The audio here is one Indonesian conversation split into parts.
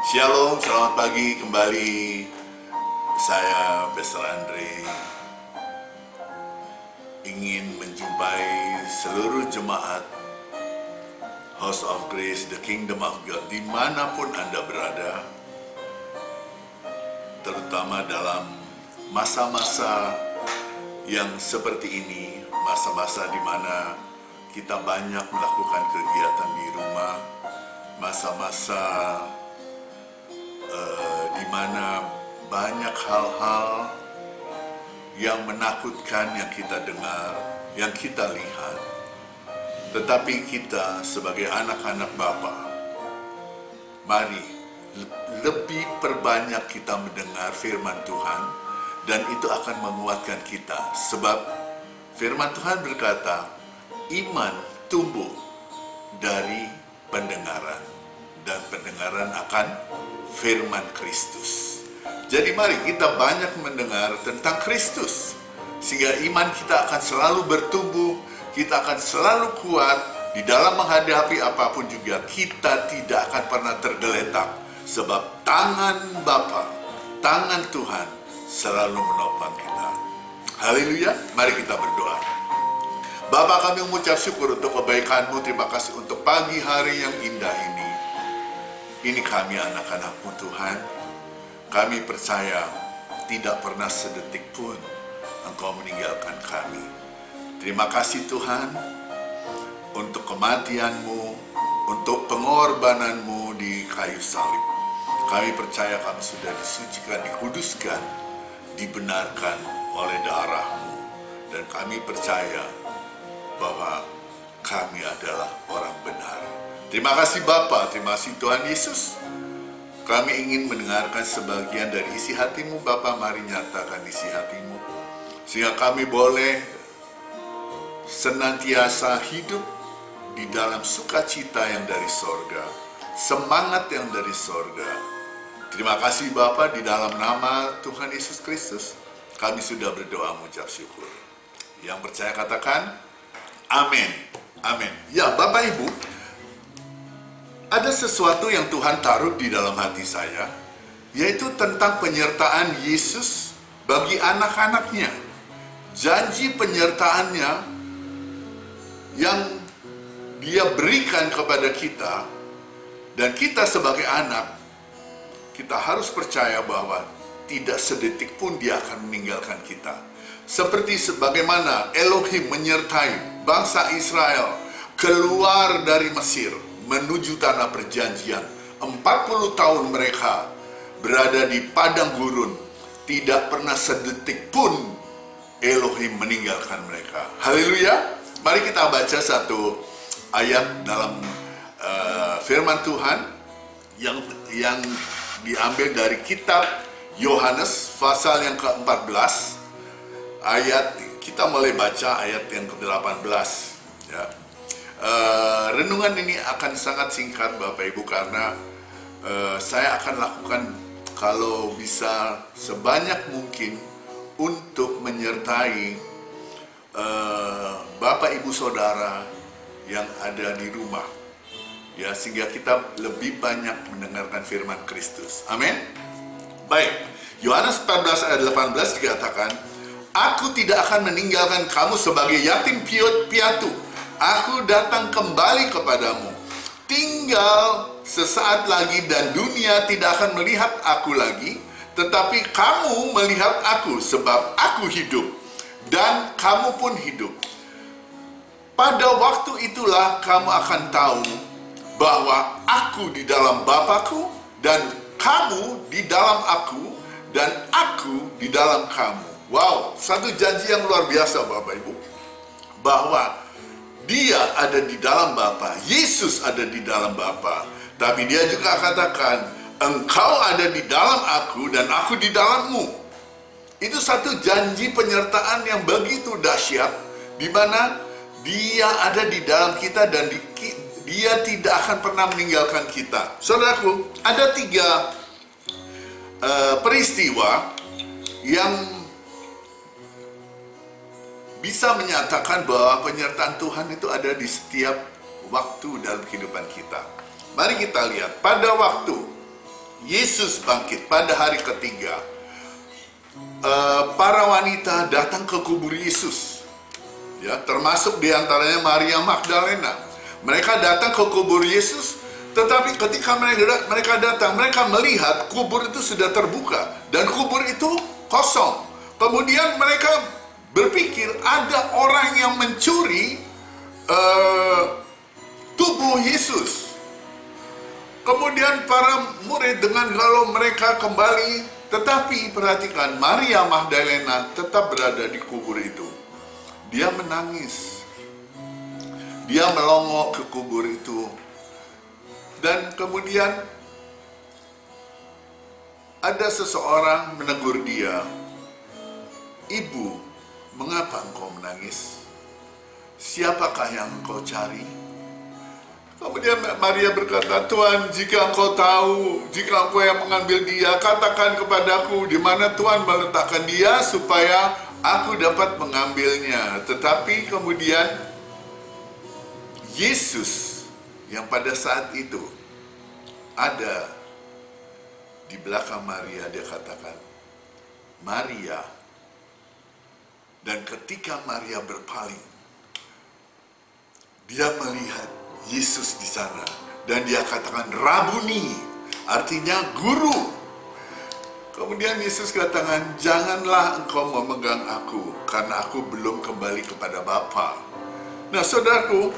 Shalom, selamat pagi kembali. Saya Pastor Andre ingin menjumpai seluruh jemaat House of Grace, The Kingdom of God, dimanapun Anda berada, terutama dalam masa-masa yang seperti ini, masa-masa di mana kita banyak melakukan kegiatan di rumah, masa-masa di mana banyak hal-hal yang menakutkan yang kita dengar, yang kita lihat. Tetapi kita sebagai anak-anak Bapa, mari lebih perbanyak kita mendengar firman Tuhan, dan itu akan menguatkan kita. Sebab firman Tuhan berkata, iman tumbuh dari pendengaran, dan pendengaran akan firman Kristus. Jadi mari kita banyak mendengar tentang Kristus, sehingga iman kita akan selalu bertumbuh, kita akan selalu kuat di dalam menghadapi apapun juga. Kita tidak akan pernah tergeletak, sebab tangan Bapa, tangan Tuhan selalu menopang kita. Haleluya, mari kita berdoa. Bapa, kami mengucap syukur untuk kebaikan-Mu. Terima kasih untuk pagi hari yang indah ini. Ini kami anak-anak-Mu Tuhan. Kami percaya tidak pernah sedetik pun Engkau meninggalkan kami. Terima kasih Tuhan untuk kematian-Mu, untuk pengorbanan-Mu di kayu salib. Kami percaya kami sudah disucikan, dikuduskan, dibenarkan oleh darah-Mu. Dan kami percaya bahwa kami adalah orang benar. Terima kasih Bapa, terima kasih Tuhan Yesus. Kami ingin mendengarkan sebagian dari isi hati-Mu. Bapa, mari nyatakan isi hati-Mu, sehingga kami boleh senantiasa hidup di dalam sukacita yang dari sorga, semangat yang dari sorga. Terima kasih Bapa, di dalam nama Tuhan Yesus Kristus kami sudah berdoa mengucap syukur. Yang percaya katakan amin. Amin. Ya Bapak Ibu, ada sesuatu yang Tuhan taruh di dalam hati saya, yaitu tentang penyertaan Yesus bagi anak-anaknya. Janji penyertaannya yang Dia berikan kepada kita, dan kita sebagai anak, kita harus percaya bahwa tidak sedetik pun Dia akan meninggalkan kita. Seperti sebagaimana Elohim menyertai bangsa Israel keluar dari Mesir menuju tanah perjanjian. 40 tahun mereka berada di padang gurun, tidak pernah sedetik pun Elohim meninggalkan mereka. Haleluya. Mari kita baca satu ayat dalam firman Tuhan yang diambil dari kitab Yohanes pasal yang ke-14. Kita mulai baca ayat yang ke-18 ya. Renungan ini akan sangat singkat Bapak Ibu, karena saya akan lakukan kalau bisa sebanyak mungkin untuk menyertai Bapak Ibu Saudara yang ada di rumah, ya, sehingga kita lebih banyak mendengarkan firman Kristus. Amin. Baik, Yohanes 14 ayat 18 dikatakan, Aku tidak akan meninggalkan kamu sebagai yatim piatu. Aku datang kembali kepadamu. Tinggal sesaat lagi dan dunia tidak akan melihat aku lagi, tetapi kamu melihat aku, sebab aku hidup dan kamu pun hidup. Pada waktu itulah kamu akan tahu bahwa aku di dalam Bapa-Ku, dan kamu di dalam aku, dan aku di dalam kamu. Wow, satu janji yang luar biasa Bapak Ibu, bahwa Dia ada di dalam Bapa, Yesus ada di dalam Bapa, tapi Dia juga katakan, engkau ada di dalam aku dan aku di dalammu. Itu satu janji penyertaan yang begitu dahsyat, di mana Dia ada di dalam kita dan Dia tidak akan pernah meninggalkan kita. Saudaraku, ada 3 peristiwa yang bisa menyatakan bahwa penyertaan Tuhan itu ada di setiap waktu dalam kehidupan kita. Mari kita lihat. Pada waktu Yesus bangkit pada hari ketiga, para wanita datang ke kubur Yesus, ya, termasuk diantaranya Maria Magdalena. Mereka datang ke kubur Yesus, tetapi ketika mereka datang, mereka melihat kubur itu sudah terbuka dan kubur itu kosong. Kemudian mereka berpikir ada orang yang mencuri tubuh Yesus. Kemudian para murid dengan galau mereka kembali, tetapi perhatikan, Maria Magdalena tetap berada di kubur itu. Dia menangis, dia melongok ke kubur itu, dan kemudian ada seseorang menegur dia, "Ibu, mengapa engkau menangis? Siapakah yang engkau cari?" Kemudian Maria berkata, "Tuhan, jika engkau tahu, jika engkau yang mengambil dia, katakan kepadaku di mana Tuhan meletakkan dia supaya aku dapat mengambilnya." Tetapi kemudian Yesus yang pada saat itu ada di belakang Maria, dia katakan, "Maria." Dan ketika Maria berpaling, dia melihat Yesus di sana, dan dia katakan, "Rabuni," artinya guru. Kemudian Yesus katakan, "Janganlah engkau memegang aku, karena aku belum kembali kepada Bapa." Nah, saudaraku,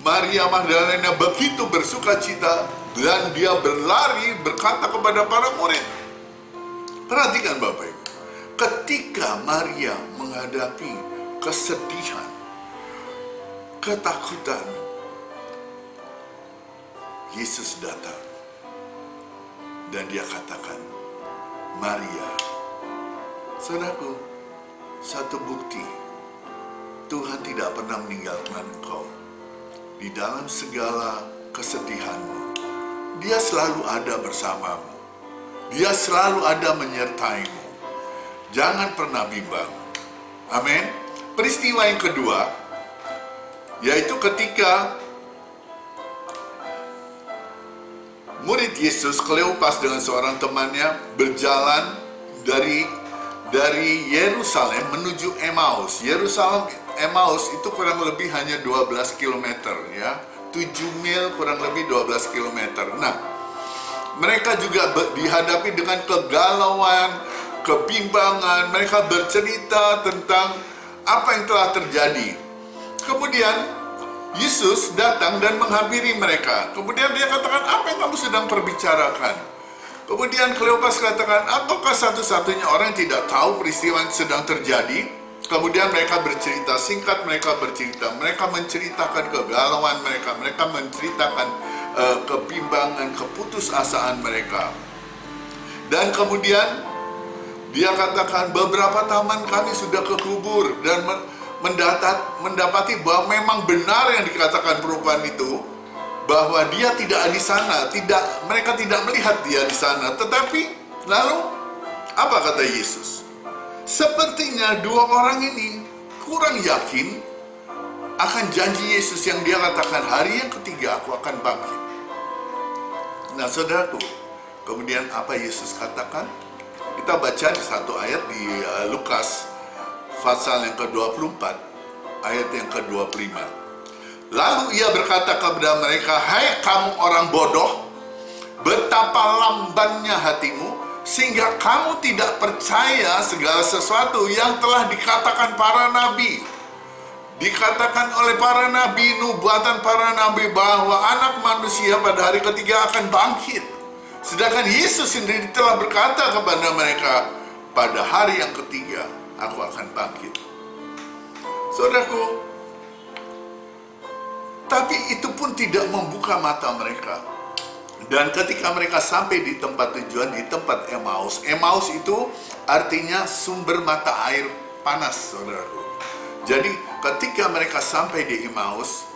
Maria Magdalena begitu bersuka cita, dan dia berlari berkata kepada para murid. Perhatikan Bapak Ibu, ketika Maria menghadapi kesedihan, ketakutan, Yesus datang dan dia katakan, "Maria." Saudaraku, satu bukti Tuhan tidak pernah meninggalkan engkau di dalam segala kesedihanmu. Dia selalu ada bersamamu, dia selalu ada menyertaimu. Jangan pernah bimbang. Amin. Peristiwa yang kedua, yaitu ketika murid Yesus, Kleopas dengan seorang temannya, berjalan dari Yerusalem menuju Emmaus. Emmaus itu kurang lebih hanya 12 km, ya. 7 mil kurang lebih 12 km. Nah, mereka juga dihadapi dengan kegalauan, kebimbangan. Mereka bercerita tentang apa yang telah terjadi. Kemudian Yesus datang dan menghampiri mereka. Kemudian dia katakan, "Apa yang kamu sedang perbicarakan?" Kemudian Kleopas katakan, "Ataukah satu-satunya orang yang tidak tahu peristiwa yang sedang terjadi?" Kemudian mereka bercerita, singkat mereka bercerita. Mereka menceritakan kegalauan mereka. Mereka menceritakan kebimbangan, keputusasaan mereka. Dan kemudian dia katakan, "Beberapa teman kami sudah ke kubur dan mendapati bahwa memang benar yang dikatakan perempuan itu, bahwa dia tidak di sana, mereka tidak melihat dia di sana." Tetapi lalu apa kata Yesus? Sepertinya dua orang ini kurang yakin akan janji Yesus yang dia katakan, "Hari yang ketiga aku akan bangkit." Nah, saudaraku, kemudian apa Yesus katakan? Kita baca di satu ayat di Lukas pasal yang ke-24, ayat yang ke-25. Lalu ia berkata kepada mereka, "Hai kamu orang bodoh, betapa lambannya hatimu, sehingga kamu tidak percaya segala sesuatu yang telah dikatakan para nabi." Dikatakan oleh para nabi, nubuatan para nabi, bahwa anak manusia pada hari ketiga akan bangkit. Sedangkan Yesus sendiri telah berkata kepada mereka, "Pada hari yang ketiga aku akan bangkit." Saudaraku, tapi itu pun tidak membuka mata mereka. Dan ketika mereka sampai di tempat tujuan, di tempat Emmaus. Emmaus itu artinya sumber mata air panas, saudaraku. Jadi ketika mereka sampai di Emmaus,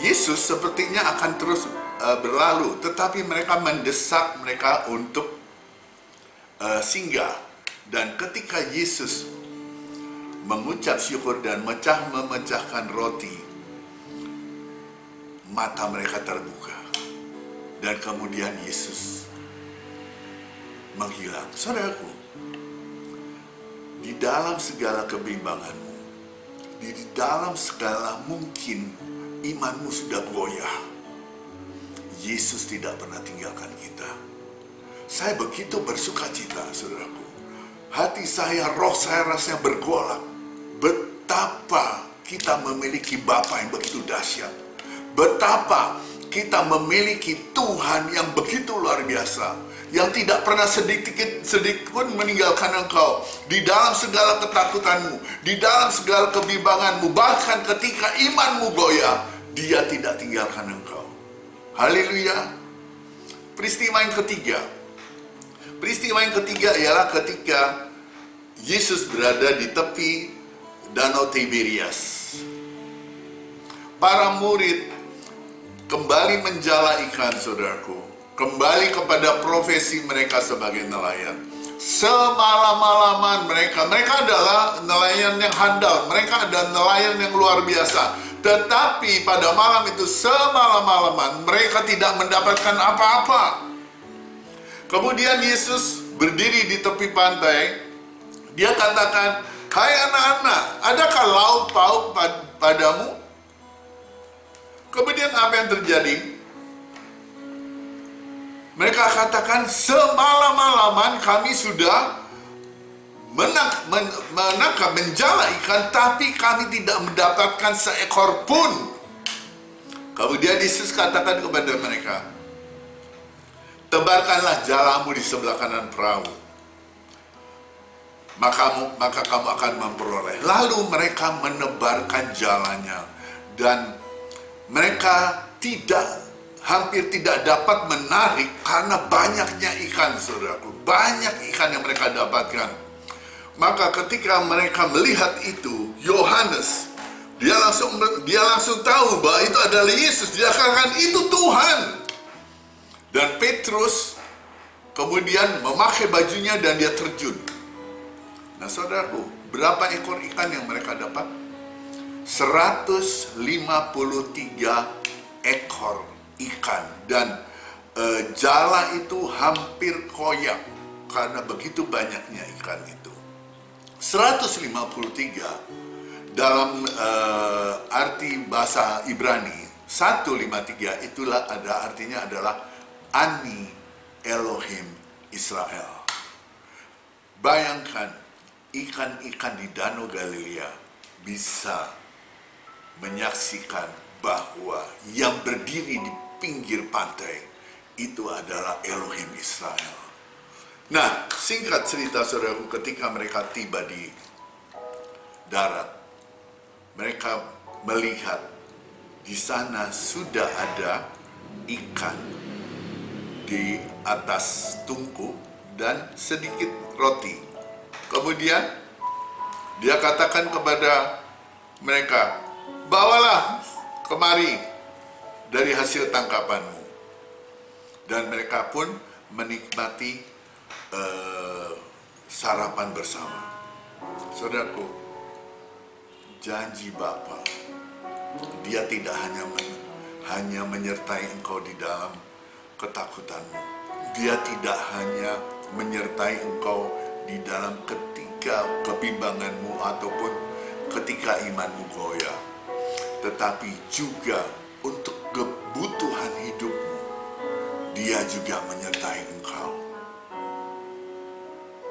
Yesus sepertinya akan terus berlalu, tetapi mereka mendesak mereka untuk singgah. Dan ketika Yesus mengucap syukur dan memecahkan roti, mata mereka terbuka. dan kemudian Yesus menghilang. Saudaraku, di dalam segala kebimbanganmu, di dalam segala mungkin imanmu sudah goyah, Yesus tidak pernah tinggalkan kita. Saya begitu bersuka cita, saudaraku. Hati saya, roh saya rasanya bergolak. Betapa kita memiliki Bapa yang begitu dahsyat. Betapa kita memiliki Tuhan yang begitu luar biasa, yang tidak pernah sedikit pun meninggalkan engkau di dalam segala ketakutanmu, di dalam segala kebimbanganmu, bahkan ketika imanmu goyah, Dia tidak tinggalkan engkau. Haleluya. Peristiwa yang ketiga ialah ketika Yesus berada di tepi Danau Tiberias. Para murid kembali menjala ikan, saudaraku. Kembali kepada profesi mereka sebagai nelayan. Semalam-malaman mereka adalah nelayan yang handal. Mereka adalah nelayan yang luar biasa. Tetapi pada malam itu semalam-malaman mereka tidak mendapatkan apa-apa. Kemudian Yesus berdiri di tepi pantai. Dia katakan, "Hai anak-anak, adakah lauk pauk padamu?" Kemudian apa yang terjadi? Mereka katakan, "Semalam-malaman kami sudah menangkap, menjala ikan, tapi kami tidak mendapatkan seekor pun." Kemudian Yesus katakan kepada mereka, "Tebarkanlah jalamu di sebelah kanan perahu, maka kamu akan memperoleh." Lalu mereka menebarkan jalannya, dan mereka hampir tidak dapat menarik karena banyaknya ikan, saudaraku. Banyak ikan yang mereka dapatkan. Maka ketika mereka melihat itu, Yohanes, dia langsung tahu bahwa itu adalah Yesus. Dia katakan, "Itu Tuhan." Dan Petrus kemudian memakai bajunya dan dia terjun. Nah, saudaraku, berapa ekor ikan yang mereka dapat? 153 ekor ikan. Dan jala itu hampir koyak karena begitu banyaknya ikan itu. 153 dalam arti bahasa Ibrani, 153 itulah artinya adalah Ani Elohim Israel. Bayangkan, ikan-ikan di Danau Galilea bisa menyaksikan bahwa yang berdiri di pinggir pantai itu adalah Elohim Israel. Nah, singkat cerita, saudaraku, ketika mereka tiba di darat, mereka melihat di sana sudah ada ikan di atas tungku dan sedikit roti. Kemudian dia katakan kepada mereka, "Bawalah kemari dari hasil tangkapanmu." Dan mereka pun menikmati sarapan bersama. Saudaraku, janji Bapa, Dia tidak hanya menyertai engkau di dalam ketakutanmu. Dia tidak hanya menyertai engkau di dalam ketika kebimbanganmu ataupun ketika imanmu goyah, tetapi juga untuk kebutuhan hidupmu, Dia juga menyertai engkau.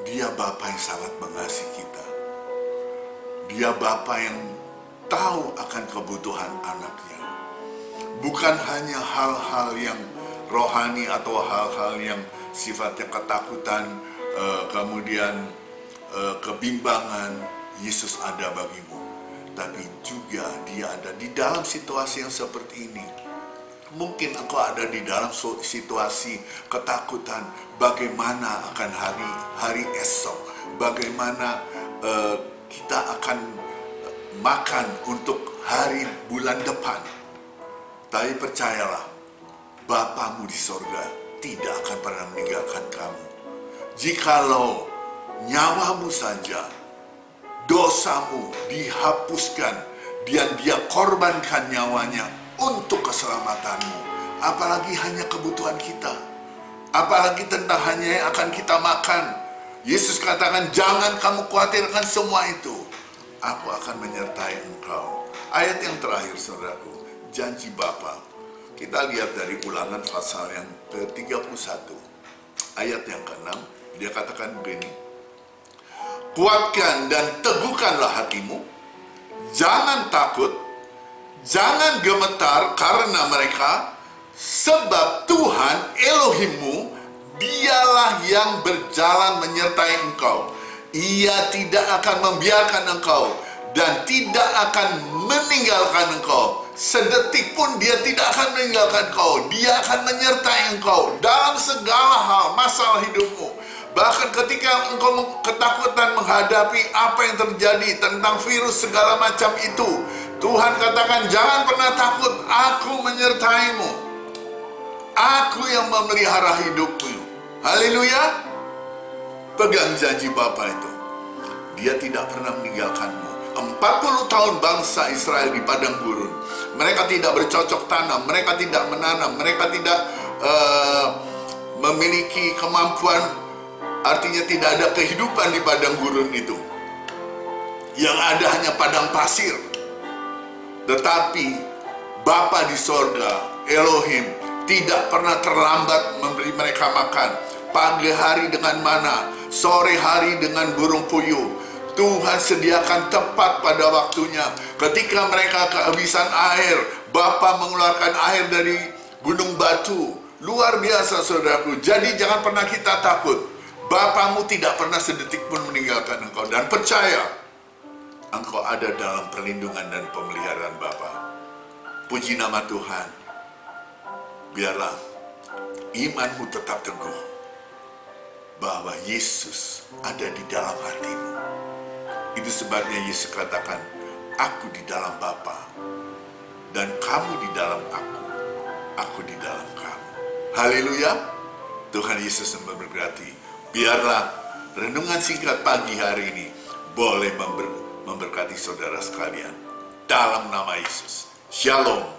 Dia Bapa yang sangat mengasihi kita. Dia Bapa yang tahu akan kebutuhan anaknya. Bukan hanya hal-hal yang rohani atau hal-hal yang sifatnya ketakutan, kemudian kebimbangan. Yesus ada bagimu. Tapi juga Dia ada di dalam situasi yang seperti ini. Mungkin engkau ada di dalam situasi ketakutan, bagaimana akan hari esok, bagaimana kita akan makan untuk hari bulan depan. Tapi percayalah, Bapamu di sorga tidak akan pernah meninggalkan kamu. Jikalau nyawamu saja, dosamu dihapuskan, dan Dia korbankan nyawanya untuk keselamatanmu, apalagi hanya kebutuhan kita, apalagi tentang hanya yang akan kita makan. Yesus katakan, jangan kamu khawatirkan semua itu. Aku akan menyertai engkau. Ayat yang terakhir, saudaraku, janji Bapa. Kita lihat dari Ulangan pasal yang ke-31, ayat yang ke-6, dia katakan begini, kuatkan dan teguhkanlah hatimu, jangan takut, jangan gemetar karena mereka, sebab Tuhan Elohimmu, dialah yang berjalan menyertai engkau. Ia tidak akan membiarkan engkau dan tidak akan meninggalkan engkau. Sedetik pun dia tidak akan meninggalkan engkau. Dia akan menyertai engkau dalam segala hal masalah hidupmu. Bahkan ketika engkau ketakutan menghadapi apa yang terjadi tentang virus segala macam itu, Tuhan katakan, jangan pernah takut, aku menyertaimu. Aku yang memelihara hidupmu. Haleluya. Pegang janji Bapa itu. Dia tidak pernah meninggalkanmu. 40 tahun bangsa Israel di padang gurun. Mereka tidak bercocok tanam, mereka tidak menanam, mereka tidak memiliki kemampuan, artinya tidak ada kehidupan di padang gurun itu. Yang ada hanya padang pasir. Tetapi Bapa di sorga, Elohim, tidak pernah terlambat memberi mereka makan. Pagi hari dengan mana, sore hari dengan burung puyuh. Tuhan sediakan tepat pada waktunya. Ketika mereka kehabisan air, Bapa mengeluarkan air dari gunung batu. Luar biasa, saudaraku. Jadi jangan pernah kita takut. Bapamu tidak pernah sedetik pun meninggalkan engkau. Dan percaya, engkau ada dalam perlindungan dan pemeliharaan Bapa. Puji nama Tuhan. Biarlah imanmu tetap teguh bahwa Yesus ada di dalam hatimu. Itu sebabnya Yesus katakan, aku di dalam Bapa dan kamu di dalam aku di dalam kamu. Haleluya. Tuhan Yesus memberkati. Biarlah renungan singkat pagi hari ini boleh memberkati saudara sekalian dalam nama Yesus. Shalom.